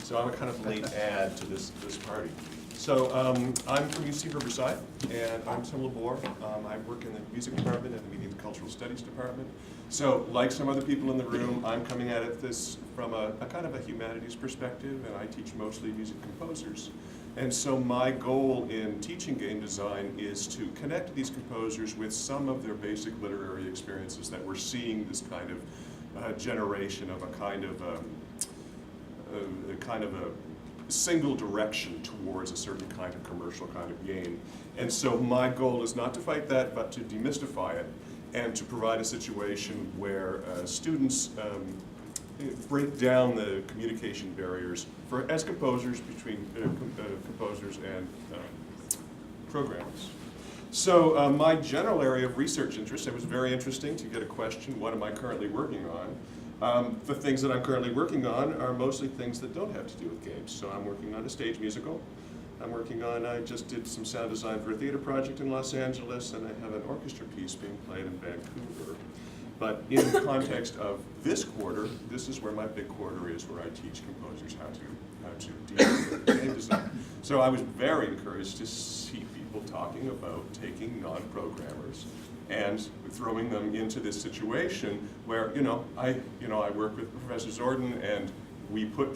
So I'm a kind of late add to this party. So I'm from UC Riverside, and I'm Tim Labor. I work in the music department and the media and cultural studies department. So like some other people in the room, I'm coming at this from a kind of a humanities perspective, and I teach mostly music composers. And so my goal in teaching game design is to connect these composers with some of their basic literary experiences, that we're seeing this kind of generation of a kind of a single direction towards a certain kind of commercial kind of game. And so my goal is not to fight that, but to demystify it and to provide a situation where students break down the communication barriers as composers between composers and programmers. So my general area of research interest, it was very interesting to get a question, what am I currently working on? The things that I'm currently working on are mostly things that don't have to do with games. So I'm working on a stage musical. I just did some sound design for a theater project in Los Angeles, and I have an orchestra piece being played in Vancouver. But in the context of this quarter, this is where my big quarter is, where I teach composers how to deal with game design. So I was very encouraged to see people talking about taking non-programmers and throwing them into this situation where, I work with Professor Zordon, and we put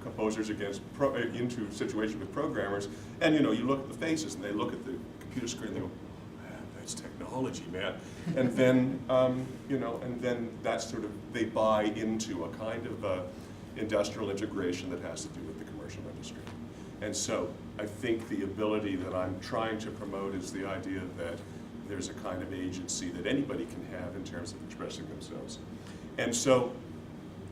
composers into situations with programmers, and you look at the faces and they look at the computer screen and they go, man, that's technology, man. And then, and then that's sort of, they buy into a kind of industrial integration that has to do with the commercial industry. And so I think the ability that I'm trying to promote is the idea that there's a kind of agency that anybody can have in terms of expressing themselves. And so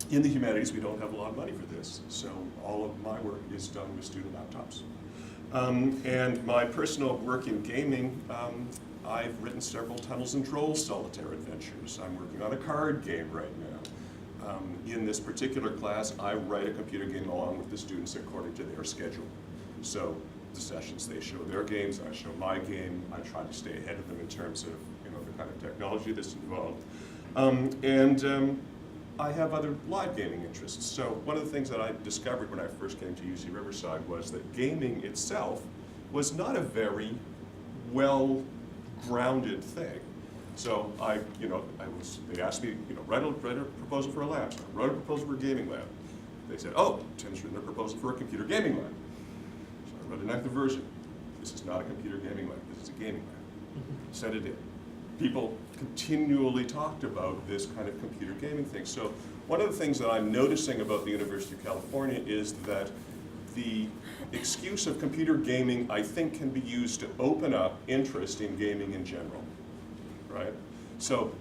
in the humanities, we don't have a lot of money for this, so all of my work is done with student laptops. And my personal work in gaming, I've written several Tunnels and Trolls solitaire adventures. I'm working on a card game right now. In this particular class, I write a computer game along with the students according to their schedule. So the sessions, they show their games, I show my game. I try to stay ahead of them in terms of the kind of technology that's involved. I have other live gaming interests. So one of the things that I discovered when I first came to UC Riverside was that gaming itself was not a very well-grounded thing. So they asked me, write a proposal for a lab. So I wrote a proposal for a gaming lab. They said, oh, Tim's written a proposal for a computer gaming lab. So I wrote an active version. This is not a computer gaming lab, this is a gaming lab. Sent it in. People continually talked about this kind of computer gaming thing. So one of the things that I'm noticing about the University of California is that the excuse of computer gaming, I think, can be used to open up interest in gaming in general, right? So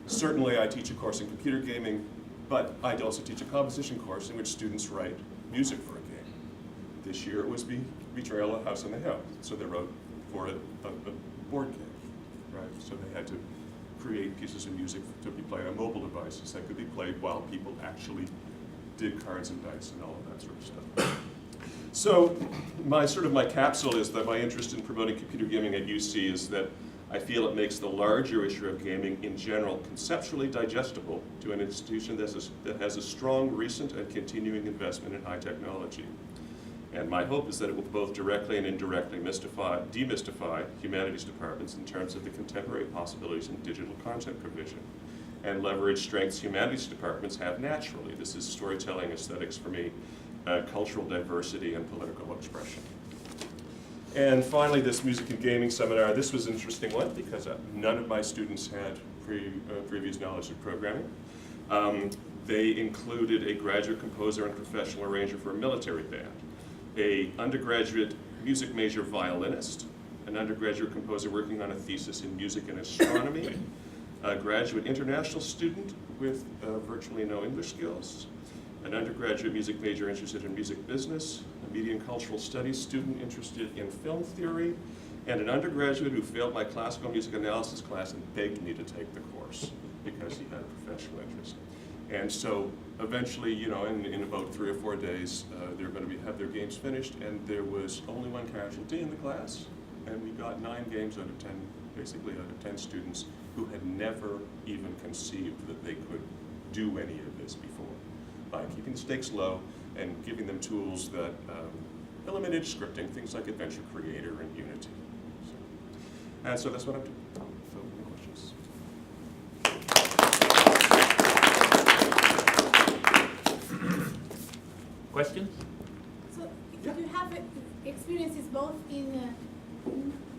certainly I teach a course in computer gaming, but I also teach a composition course in which students write music for a game. This year it was Betrayal of House on the Hill. So they wrote for a board game. Right? So they had to create pieces of music to be played on mobile devices that could be played while people actually did cards and dice and all of that sort of stuff. So my capsule is that my interest in promoting computer gaming at UC is that I feel it makes the larger issue of gaming in general conceptually digestible to an institution that has a strong recent and continuing investment in high technology. And my hope is that it will both directly and indirectly demystify humanities departments in terms of the contemporary possibilities in digital content provision, and leverage strengths humanities departments have naturally. This is storytelling, aesthetics for me, cultural diversity, and political expression. And finally, this music and gaming seminar. This was an interesting one because none of my students had previous knowledge of programming. They included a graduate composer and professional arranger for a military band, an undergraduate music major violinist, an undergraduate composer working on a thesis in music and astronomy, a graduate international student with virtually no English skills, an undergraduate music major interested in music business, a media and cultural studies student interested in film theory, and an undergraduate who failed my classical music analysis class and begged me to take the course because he had a professional interest. And so eventually, in about 3 or 4 days, they're going to have their games finished, and there was only one casualty in the class, and we got 9 games out of 10, basically out of 10 students who had never even conceived that they could do any of this before, by keeping the stakes low and giving them tools that eliminated scripting, things like Adventure Creator and Unity. So that's what I'm doing. So, any questions? Questions? So you have experiences both in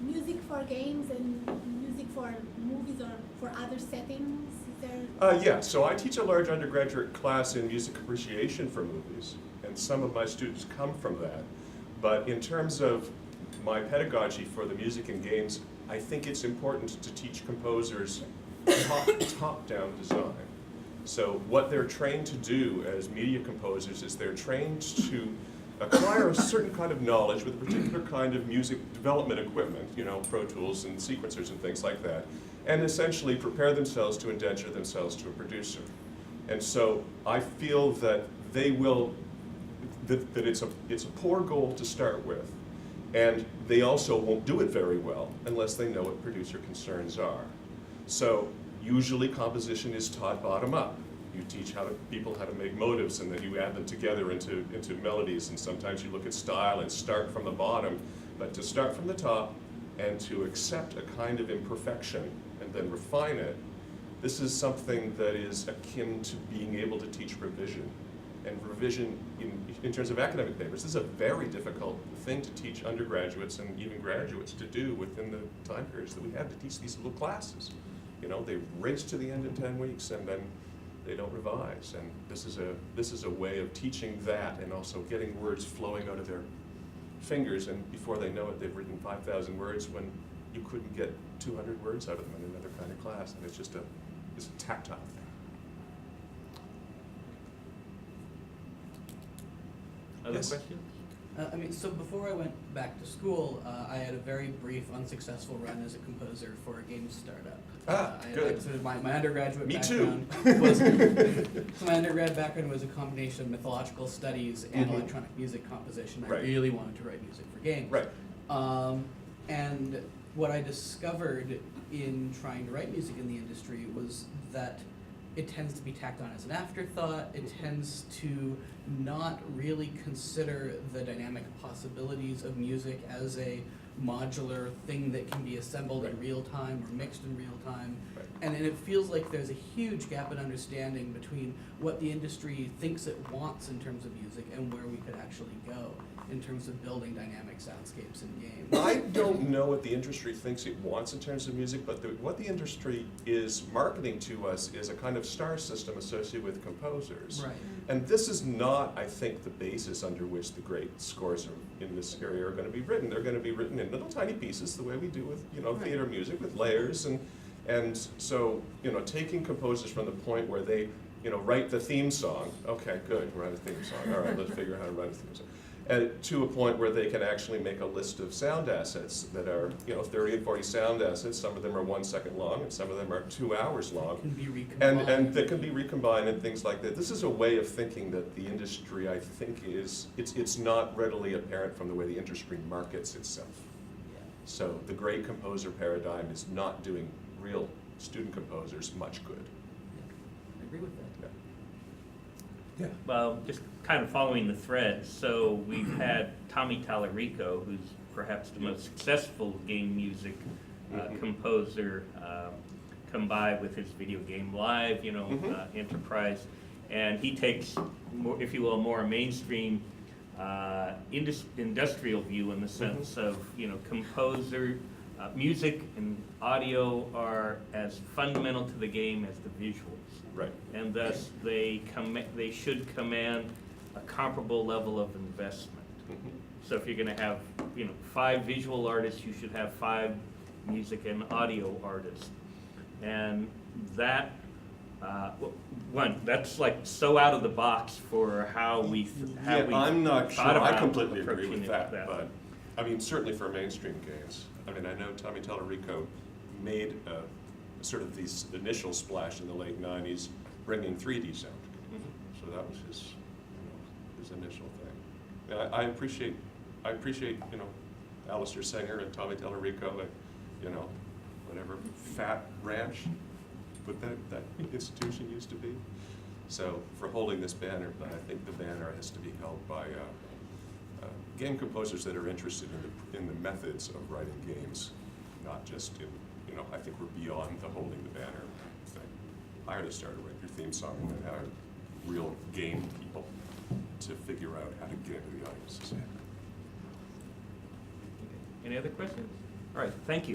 music for games and music for movies or for other settings? Is there? Yeah, so I teach a large undergraduate class in music appreciation for movies, and some of my students come from that. But in terms of my pedagogy for the music and games, I think it's important to teach composers top-down design. So what they're trained to do as media composers is they're trained to acquire a certain kind of knowledge with a particular kind of music development equipment, you know, Pro Tools and sequencers and things like that, and essentially prepare themselves to indenture themselves to a producer. And so I feel that they will, that it's a poor goal to start with, and they also won't do it very well unless they know what producer concerns are. So usually composition is taught bottom up. You teach people how to make motives, and then you add them together into melodies, and sometimes you look at style and start from the bottom. But to start from the top and to accept a kind of imperfection and then refine it, this is something that is akin to being able to teach revision. And revision in terms of academic papers, this is a very difficult thing to teach undergraduates and even graduates to do within the time periods that we have to teach these little classes. You know, they race to the end in 10 weeks and then they don't revise. And this is a way of teaching that and also getting words flowing out of their fingers, and before they know it, they've written 5,000 words when you couldn't get 200 words out of them in another kind of class. And it's just it's a tactile thing. Other Yes. questions? So before I went back to school, I had a very brief, unsuccessful run as a composer for a game startup. Good. So my undergraduate Me background too. was so my undergrad background was a combination of mythological studies and Mhm. electronic music composition. I Right. really wanted to write music for games. Right. And what I discovered in trying to write music in the industry was that it tends to be tacked on as an afterthought. It tends to not really consider the dynamic possibilities of music as a modular thing that can be assembled in real time or mixed in real time. Right. And it feels like there's a huge gap in understanding between what the industry thinks it wants in terms of music and where we could actually go in terms of building dynamic soundscapes in games. I don't know what the industry thinks it wants in terms of music, but what the industry is marketing to us is a kind of star system associated with composers. Right. And this is not, I think, the basis under which the great scores in this area are going to be written. They're going to be written in little tiny pieces, the way we do with, you know, Right. theater music, with layers, and so, you know, taking composers from the point where they, you know, write the theme song. Okay, good, write a theme song. All right, let's figure out how to write a theme song. And to a point where they can actually make a list of sound assets that are, you know, 30 and 40 sound assets. Some of them are 1 second long, and some of them are 2 hours long. Can be recombined. And that can be recombined and things like that. This is a way of thinking that the industry, I think, it's not readily apparent from the way the industry markets itself. Yeah. So the great composer paradigm is not doing real student composers much good. Yeah. I agree with that. Yeah. Well, just kind of following the thread, so we've had Tommy Tallarico, who's perhaps the most successful game music Mhm. composer, come by with his video game live, you know, Mhm. enterprise, and he takes, more, if you will, a more mainstream industrial view in the sense of, you know, composer, music and audio are as fundamental to the game as the visuals. Right. And thus they should command a comparable level of investment. Mhm. So if you're going to have, you know, 5 visual artists, you should have 5 music and audio artists. And that, that's like so out of the box for how we I'm not sure. thought I about completely agree approaching with it that, but I mean, certainly for mainstream games. I mean, I know Tommy Tallarico made sort of this initial splash in the late 90s, bringing 3D sound. Mhm. So that was his, his initial thing. And I appreciate, you know, Alistair Singer and Tommy Tallarico and, you know, whatever Fat Ranch, what that institution used to be. So for holding this banner, I think the banner has to be held by game composers that are interested in the methods of writing games, not just in, I think we're beyond the holding the banner thing. Hire to start to write your theme song and then hire real game people to figure out how to get into the audience's head. Any other questions? All right, thank you.